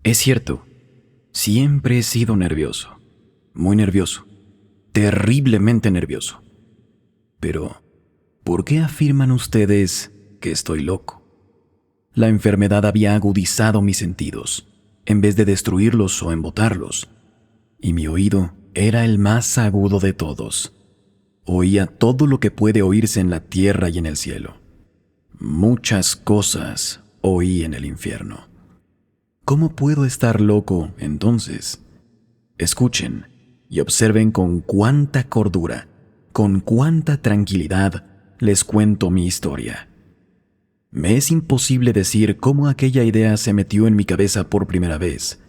Es cierto, siempre he sido nervioso, muy nervioso, terriblemente nervioso. Pero, ¿por qué afirman ustedes que estoy loco? La enfermedad había agudizado mis sentidos, en vez de destruirlos o embotarlos, y mi oído era el más agudo de todos. Oía todo lo que puede oírse en la tierra y en el cielo. Muchas cosas oí en el infierno. ¿Cómo puedo estar loco, entonces? Escuchen y observen con cuánta cordura, con cuánta tranquilidad les cuento mi historia. Me es imposible decir cómo aquella idea se metió en mi cabeza por primera vez,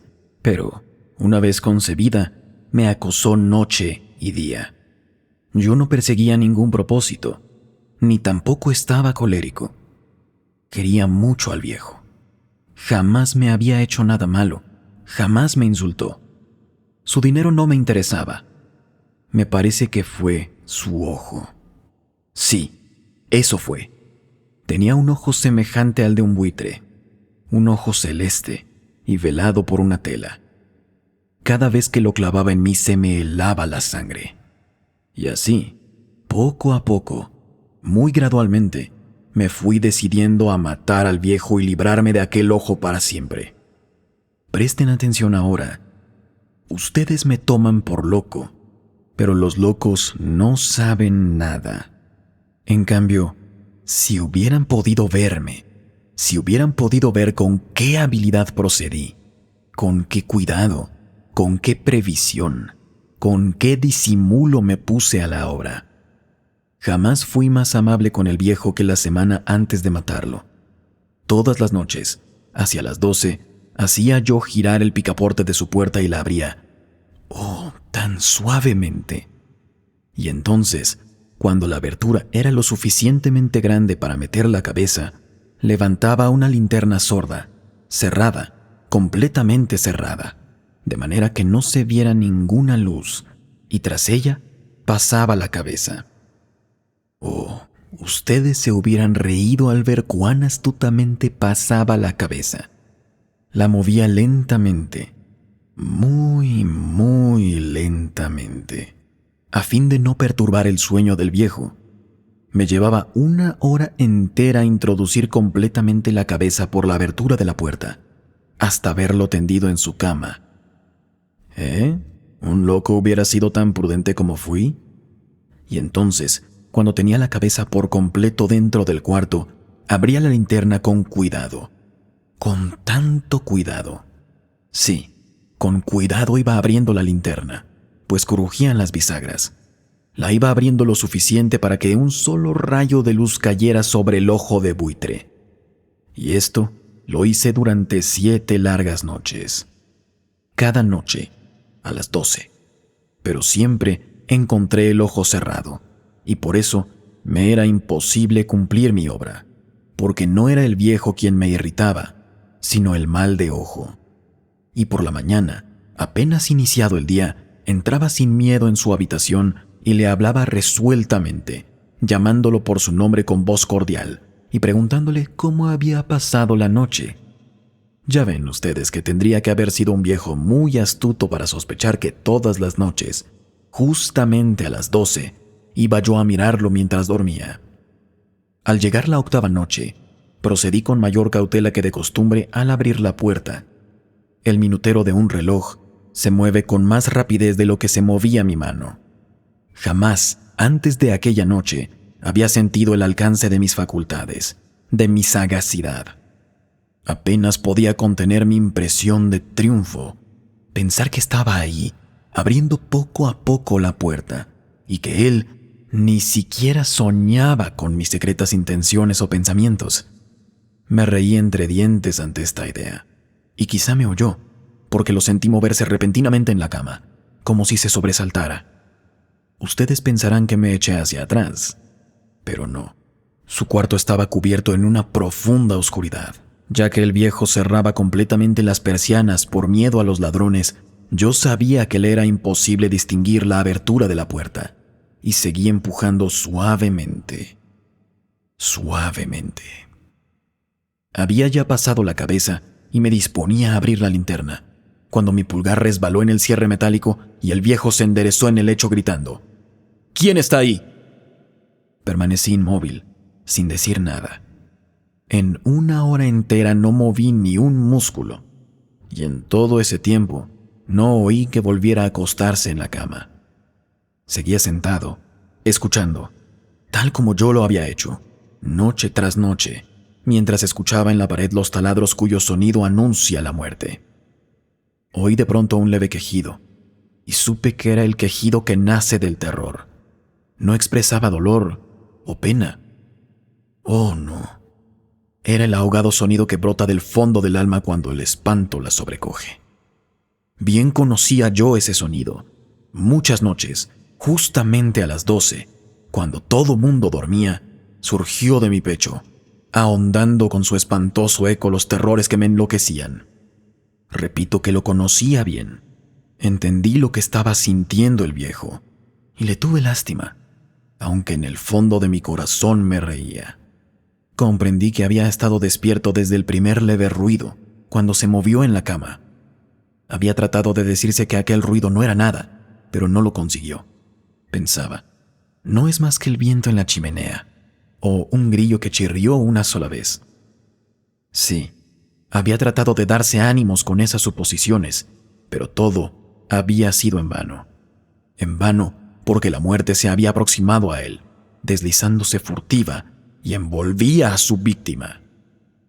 pero, una vez concebida, me acosó noche y día. Yo no perseguía ningún propósito, ni tampoco estaba colérico. Quería mucho al viejo. Jamás me había hecho nada malo, jamás me insultó. Su dinero no me interesaba. Me parece que fue su ojo. Sí, eso fue. Tenía un ojo semejante al de un buitre, un ojo celeste y velado por una tela. Cada vez que lo clavaba en mí se me helaba la sangre. Y así, poco a poco, muy gradualmente, me fui decidiendo a matar al viejo y librarme de aquel ojo para siempre. Presten atención ahora. Ustedes me toman por loco, pero los locos no saben nada. En cambio, si hubieran podido verme, si hubieran podido ver con qué habilidad procedí, con qué cuidado, con qué previsión, con qué disimulo me puse a la obra. Jamás fui más amable con el viejo que la semana antes de matarlo. Todas las noches, hacia las 12, hacía yo girar el picaporte de su puerta y la abría. Oh, tan suavemente. Y entonces, cuando la abertura era lo suficientemente grande para meter la cabeza, levantaba una linterna sorda, cerrada, completamente cerrada, de manera que no se viera ninguna luz, y tras ella pasaba la cabeza. Oh, ustedes se hubieran reído al ver cuán astutamente pasaba la cabeza. La movía lentamente, muy, muy lentamente, a fin de no perturbar el sueño del viejo. Me llevaba 1 hora entera introducir completamente la cabeza por la abertura de la puerta, hasta verlo tendido en su cama. ¿Un loco hubiera sido tan prudente como fui? Y entonces, cuando tenía la cabeza por completo dentro del cuarto, abría la linterna con cuidado. Con tanto cuidado. Sí, con cuidado iba abriendo la linterna, pues crujían las bisagras. La iba abriendo lo suficiente para que un solo rayo de luz cayera sobre el ojo de buitre. Y esto lo hice durante 7 largas noches. Cada noche, a las 12. Pero siempre encontré el ojo cerrado, y por eso me era imposible cumplir mi obra, porque no era el viejo quien me irritaba, sino el mal de ojo. Y por la mañana, apenas iniciado el día, entraba sin miedo en su habitación y le hablaba resueltamente, llamándolo por su nombre con voz cordial y preguntándole cómo había pasado la noche. Ya ven ustedes que tendría que haber sido un viejo muy astuto para sospechar que todas las noches, justamente a las 12, iba yo a mirarlo mientras dormía. Al llegar la 8ª noche, procedí con mayor cautela que de costumbre al abrir la puerta. El minutero de un reloj se mueve con más rapidez de lo que se movía mi mano. Jamás, antes de aquella noche, había sentido el alcance de mis facultades, de mi sagacidad. Apenas podía contener mi impresión de triunfo, pensar que estaba ahí, abriendo poco a poco la puerta, y que él ni siquiera soñaba con mis secretas intenciones o pensamientos. Me reí entre dientes ante esta idea, y quizá me oyó, porque lo sentí moverse repentinamente en la cama, como si se sobresaltara. Ustedes pensarán que me eché hacia atrás, pero no. Su cuarto estaba cubierto en una profunda oscuridad. Ya que el viejo cerraba completamente las persianas por miedo a los ladrones, yo sabía que le era imposible distinguir la abertura de la puerta, y seguí empujando suavemente. Suavemente. Había ya pasado la cabeza y me disponía a abrir la linterna, cuando mi pulgar resbaló en el cierre metálico y el viejo se enderezó en el lecho gritando: «¿Quién está ahí?». Permanecí inmóvil, sin decir nada. En 1 hora entera no moví ni un músculo, y en todo ese tiempo no oí que volviera a acostarse en la cama. Seguía sentado, escuchando, tal como yo lo había hecho, noche tras noche, mientras escuchaba en la pared los taladros cuyo sonido anuncia la muerte. Oí de pronto un leve quejido, y supe que era el quejido que nace del terror. No expresaba dolor o pena. Oh, no. Era el ahogado sonido que brota del fondo del alma cuando el espanto la sobrecoge. Bien conocía yo ese sonido. Muchas noches, justamente a las 12, cuando todo mundo dormía, surgió de mi pecho, ahondando con su espantoso eco los terrores que me enloquecían. Repito que lo conocía bien. Entendí lo que estaba sintiendo el viejo, y le tuve lástima, aunque en el fondo de mi corazón me reía. Comprendí que había estado despierto desde el primer leve ruido, cuando se movió en la cama. Había tratado de decirse que aquel ruido no era nada, pero no lo consiguió. Pensaba, no es más que el viento en la chimenea, o un grillo que chirrió una sola vez. Sí, había tratado de darse ánimos con esas suposiciones, pero todo había sido en vano. En vano porque la muerte se había aproximado a él, deslizándose furtiva, y envolvía a su víctima.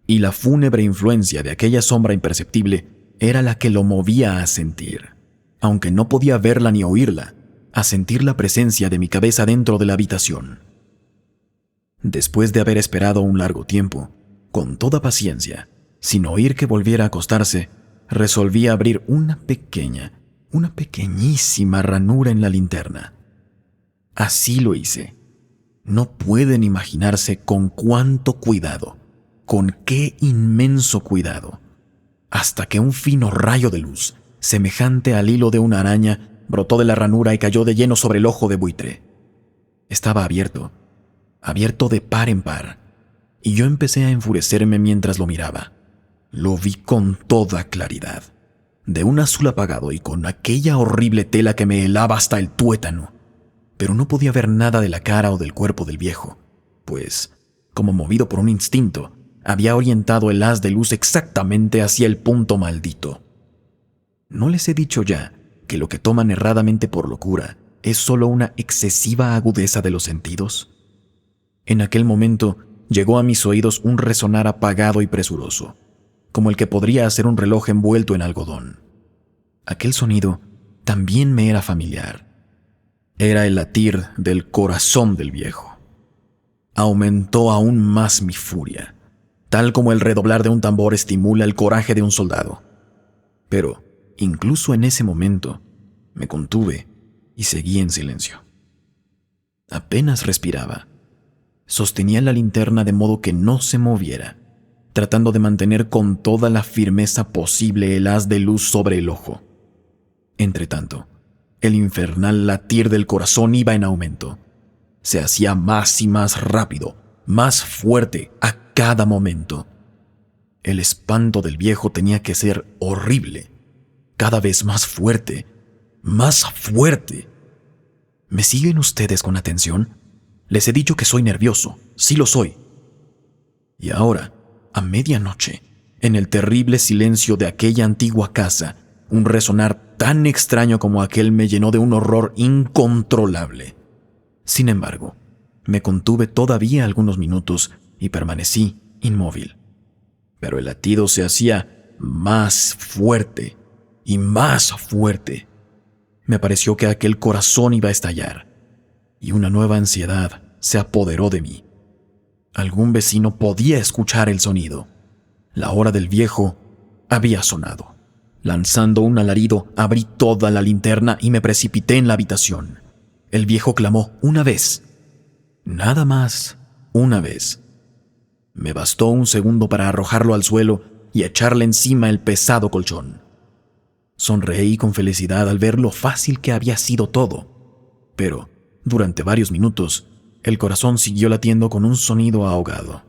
Y la fúnebre influencia de aquella sombra imperceptible era la que lo movía a sentir, aunque no podía verla ni oírla, a sentir la presencia de mi cabeza dentro de la habitación. Después de haber esperado un largo tiempo, con toda paciencia, sin oír que volviera a acostarse, resolví abrir una pequeñísima ranura en la linterna. Así lo hice. No pueden imaginarse con cuánto cuidado, con qué inmenso cuidado, hasta que un fino rayo de luz, semejante al hilo de una araña, brotó de la ranura y cayó de lleno sobre el ojo de buitre. Estaba abierto de par en par, y yo empecé a enfurecerme mientras lo miraba. Lo vi con toda claridad, de un azul apagado y con aquella horrible tela que me helaba hasta el tuétano. Pero no podía ver nada de la cara o del cuerpo del viejo, pues, como movido por un instinto, había orientado el haz de luz exactamente hacia el punto maldito. ¿No les he dicho ya que lo que toman erradamente por locura es solo una excesiva agudeza de los sentidos? En aquel momento llegó a mis oídos un resonar apagado y presuroso, como el que podría hacer un reloj envuelto en algodón. Aquel sonido también me era familiar. Era el latir del corazón del viejo. Aumentó aún más mi furia, tal como el redoblar de un tambor estimula el coraje de un soldado. Pero, incluso en ese momento, me contuve y seguí en silencio. Apenas respiraba. Sostenía la linterna de modo que no se moviera, tratando de mantener con toda la firmeza posible el haz de luz sobre el ojo. Entretanto, el infernal latir del corazón iba en aumento. Se hacía más y más rápido, más fuerte a cada momento. El espanto del viejo tenía que ser horrible, cada vez más fuerte, más fuerte. ¿Me siguen ustedes con atención? Les he dicho que soy nervioso, sí lo soy. Y ahora, a medianoche, en el terrible silencio de aquella antigua casa, un resonar tan extraño como aquel me llenó de un horror incontrolable. Sin embargo, me contuve todavía algunos minutos y permanecí inmóvil. Pero el latido se hacía más fuerte y más fuerte. Me pareció que aquel corazón iba a estallar, y una nueva ansiedad se apoderó de mí. Algún vecino podía escuchar el sonido. La hora del viejo había sonado. Lanzando un alarido, abrí toda la linterna y me precipité en la habitación. El viejo clamó una vez. Nada más, una vez. Me bastó un segundo para arrojarlo al suelo y echarle encima el pesado colchón. Sonreí con felicidad al ver lo fácil que había sido todo, pero durante varios minutos el corazón siguió latiendo con un sonido ahogado.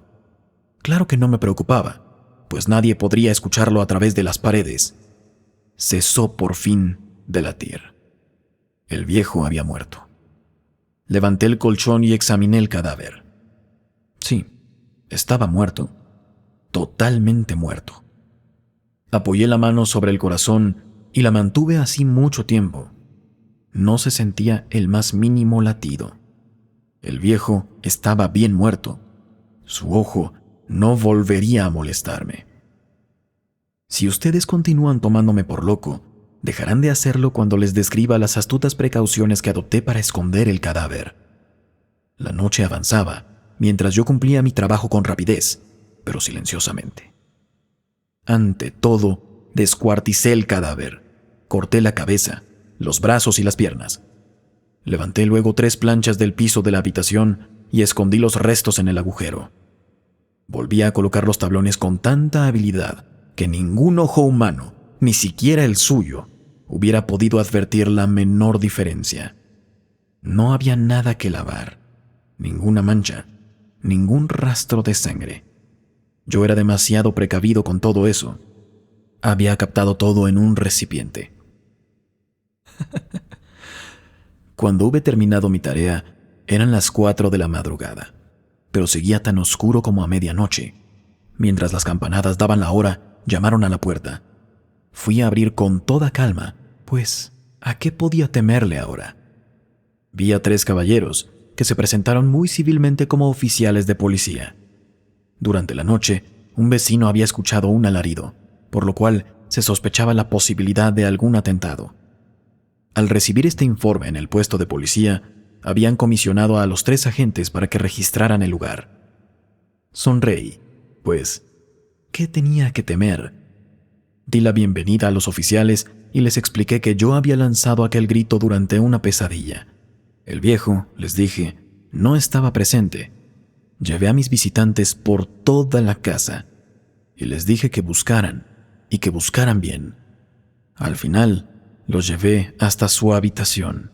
Claro que no me preocupaba, pues nadie podría escucharlo a través de las paredes, cesó por fin de latir. El viejo había muerto. Levanté el colchón y examiné el cadáver. Sí, estaba muerto, totalmente muerto. Apoyé la mano sobre el corazón y la mantuve así mucho tiempo. No se sentía el más mínimo latido. El viejo estaba bien muerto. Su ojo no volvería a molestarme. Si ustedes continúan tomándome por loco, dejarán de hacerlo cuando les describa las astutas precauciones que adopté para esconder el cadáver. La noche avanzaba, mientras yo cumplía mi trabajo con rapidez, pero silenciosamente. Ante todo, descuarticé el cadáver, corté la cabeza, los brazos y las piernas. Levanté luego 3 planchas del piso de la habitación y escondí los restos en el agujero. Volví a colocar los tablones con tanta habilidad que ningún ojo humano, ni siquiera el suyo, hubiera podido advertir la menor diferencia. No había nada que lavar, ninguna mancha, ningún rastro de sangre. Yo era demasiado precavido con todo eso. Había captado todo en un recipiente. Cuando hube terminado mi tarea, eran las 4 de la madrugada, pero seguía tan oscuro como a medianoche. Mientras las campanadas daban la hora, llamaron a la puerta. Fui a abrir con toda calma, pues, ¿a qué podía temerle ahora? Vi a 3 caballeros que se presentaron muy civilmente como oficiales de policía. Durante la noche, un vecino había escuchado un alarido, por lo cual se sospechaba la posibilidad de algún atentado. Al recibir este informe en el puesto de policía, habían comisionado a los 3 agentes para que registraran el lugar. Sonreí, pues, ¿qué tenía que temer? Di la bienvenida a los oficiales y les expliqué que yo había lanzado aquel grito durante una pesadilla. El viejo, les dije, no estaba presente. Llevé a mis visitantes por toda la casa y les dije que buscaran y que buscaran bien. Al final, los llevé hasta su habitación.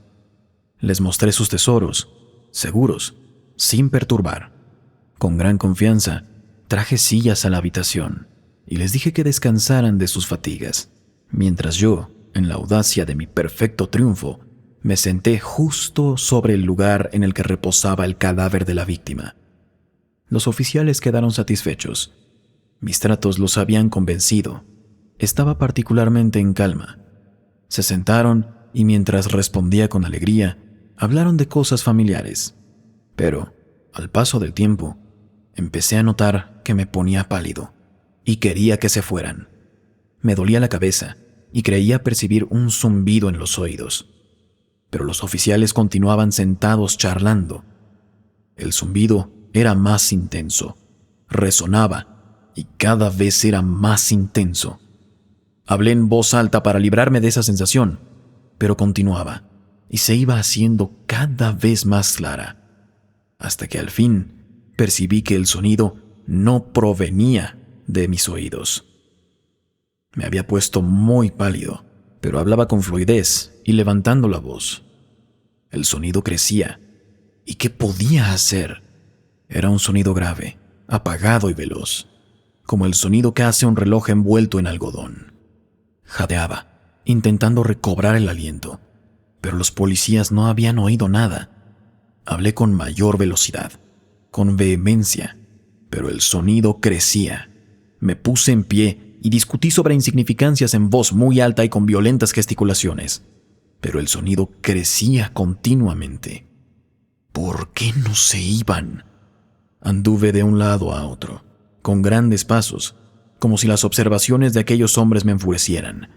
Les mostré sus tesoros, seguros, sin perturbar. Con gran confianza, traje sillas a la habitación y les dije que descansaran de sus fatigas, mientras yo, en la audacia de mi perfecto triunfo, me senté justo sobre el lugar en el que reposaba el cadáver de la víctima. Los oficiales quedaron satisfechos. Mis tratos los habían convencido. Estaba particularmente en calma. Se sentaron y mientras respondía con alegría, hablaron de cosas familiares. Pero, al paso del tiempo, empecé a notar que me ponía pálido y quería que se fueran. Me dolía la cabeza y creía percibir un zumbido en los oídos. Pero los oficiales continuaban sentados charlando. El zumbido era más intenso, resonaba y cada vez era más intenso. Hablé en voz alta para librarme de esa sensación, pero continuaba y se iba haciendo cada vez más clara, hasta que al fin percibí que el sonido no provenía de mis oídos. Me había puesto muy pálido, pero hablaba con fluidez y levantando la voz. El sonido crecía. ¿Y qué podía hacer? Era un sonido grave, apagado y veloz, como el sonido que hace un reloj envuelto en algodón. Jadeaba, intentando recobrar el aliento, pero los policías no habían oído nada. Hablé con mayor velocidad, con vehemencia, pero el sonido crecía. Me puse en pie y discutí sobre insignificancias en voz muy alta y con violentas gesticulaciones, pero el sonido crecía continuamente. ¿Por qué no se iban? Anduve de un lado a otro, con grandes pasos, como si las observaciones de aquellos hombres me enfurecieran,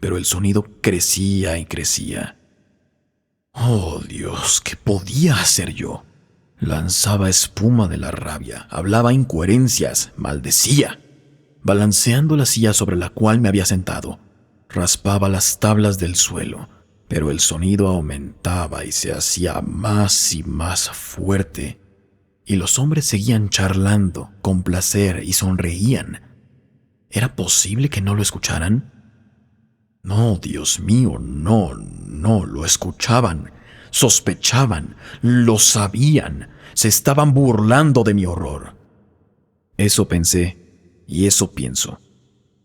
pero el sonido crecía y crecía. ¡Oh, Dios! ¿Qué podía hacer yo? Lanzaba espuma de la rabia, hablaba incoherencias, maldecía. Balanceando la silla sobre la cual me había sentado, raspaba las tablas del suelo, pero el sonido aumentaba y se hacía más y más fuerte, y los hombres seguían charlando con placer y sonreían. ¿Era posible que no lo escucharan? No, Dios mío, no, lo escuchaban, sospechaban, lo sabían, se estaban burlando de mi horror. Eso pensé, Y eso pienso.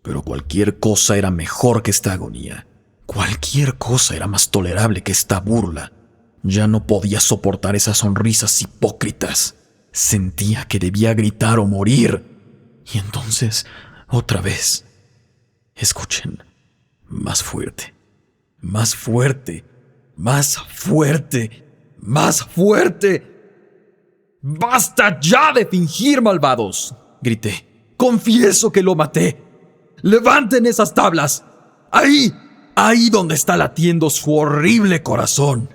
Pero cualquier cosa era mejor que esta agonía. Cualquier cosa era más tolerable que esta burla. Ya no podía soportar esas sonrisas hipócritas. Sentía que debía gritar o morir. Y entonces, otra vez. Escuchen. Más fuerte. Más fuerte. Más fuerte. Más fuerte. ¡Basta ya de fingir, malvados!, grité. ¡Confieso que lo maté! ¡Levanten esas tablas! ¡Ahí! ¡Ahí donde está latiendo su horrible corazón!